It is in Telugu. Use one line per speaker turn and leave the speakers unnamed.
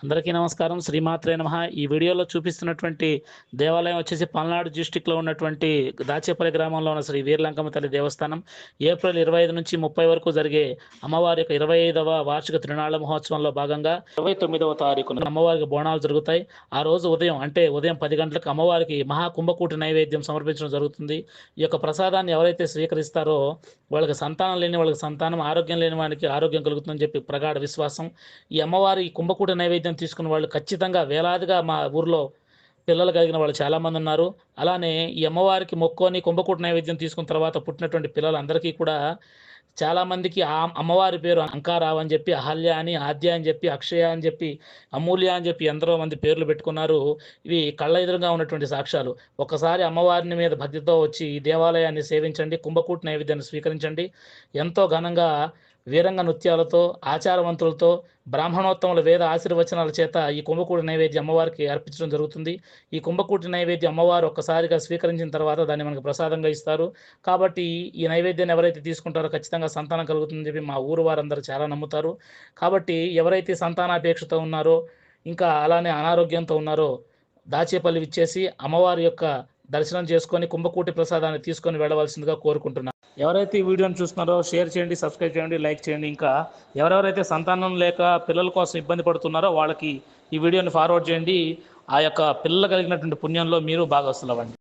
అందరికీ నమస్కారం. శ్రీమాత్రే నమః. ఈ వీడియోలో చూపిస్తున్నటువంటి దేవాలయం వచ్చేసి పల్నాడు డిస్ట్రిక్ట్‌లో ఉన్నటువంటి దాచేపల్లి గ్రామంలో ఉన్న శ్రీ వీరలంకమ్మ తల్లి దేవస్థానం. ఏప్రిల్ 25 నుంచి 30 వరకు జరిగే అమ్మవారి యొక్క 25వ వార్షిక తిరునాళ్ల మహోత్సవంలో భాగంగా 29వ తారీఖున అమ్మవారికి బోనాలు జరుగుతాయి. ఆ రోజు ఉదయం 10 గంటలకు అమ్మవారికి మహా కుంభకూటి నైవేద్యం సమర్పించడం జరుగుతుంది. ఈ యొక్క ప్రసాదాన్ని ఎవరైతే స్వీకరిస్తారో వాళ్ళకి సంతానం లేని వాళ్ళకి సంతానం, ఆరోగ్యం లేని వానికి ఆరోగ్యం కలుగుతుందని చెప్పి ప్రగాఢ విశ్వాసం. ఈ అమ్మవారి కుంభకూట నైవేద్యం తీసుకున్న వాళ్ళు ఖచ్చితంగా వేలాదిగా మా ఊర్లో పిల్లలు కలిగిన వాళ్ళు చాలామంది ఉన్నారు. అలానే ఈ అమ్మవారికి మొక్కుకొని కుంభకూట నైవేద్యం తీసుకున్న తర్వాత పుట్టినటువంటి పిల్లలందరికీ కూడా చాలామందికి ఆ అమ్మవారి పేరు అంకారావు అని చెప్పి, అహల్య అని, ఆద్య అని చెప్పి, అక్షయ అని చెప్పి, అమూల్య అని చెప్పి ఎందరో మంది పేర్లు పెట్టుకున్నారు. ఇవి కళ్ళ ఎదురుగా ఉన్నటువంటి సాక్ష్యాలు. ఒక్కసారి అమ్మవారిని మీద భక్తితో వచ్చి ఈ దేవాలయాన్ని సేవించండి, కుంభకూట నైవేద్యాన్ని స్వీకరించండి. ఎంతో ఘనంగా వీరంగ నృత్యాలతో, ఆచారవంతులతో, బ్రాహ్మణోత్తముల వేద ఆశీర్వచనాల చేత ఈ కుంభకూటి నైవేద్యం అమ్మవారికి అర్పించడం జరుగుతుంది. ఈ కుంభకూటి నైవేద్యం అమ్మవారు ఒక్కసారిగా స్వీకరించిన తర్వాత దాన్ని మనకు ప్రసాదంగా ఇస్తారు. కాబట్టి ఈ నైవేద్యాన్ని ఎవరైతే తీసుకుంటారో ఖచ్చితంగా సంతానం కలుగుతుందని చెప్పి మా ఊరు వారందరూ చాలా నమ్ముతారు. కాబట్టి ఎవరైతే సంతానాపేక్షతో ఉన్నారో, ఇంకా అలానే అనారోగ్యంతో ఉన్నారో దాచేపల్లి విచ్చేసి అమ్మవారి యొక్క దర్శనం చేసుకొని కుంభకూటి ప్రసాదాన్ని తీసుకొని వెళ్ళవలసిందిగా కోరుకుంటున్నాను. ఎవరైతే ఈ వీడియోని చూస్తున్నారో షేర్ చేయండి, సబ్స్క్రైబ్ చేయండి, లైక్ చేయండి. ఇంకా ఎవరెవరైతే సంతానం లేక పిల్లల కోసం ఇబ్బంది పడుతున్నారో వాళ్ళకి ఈ వీడియోని ఫార్వర్డ్ చేయండి. ఆ యొక్క పిల్లలు కలిగినటువంటి పుణ్యంలో మీరు భాగస్తులవ్వండి.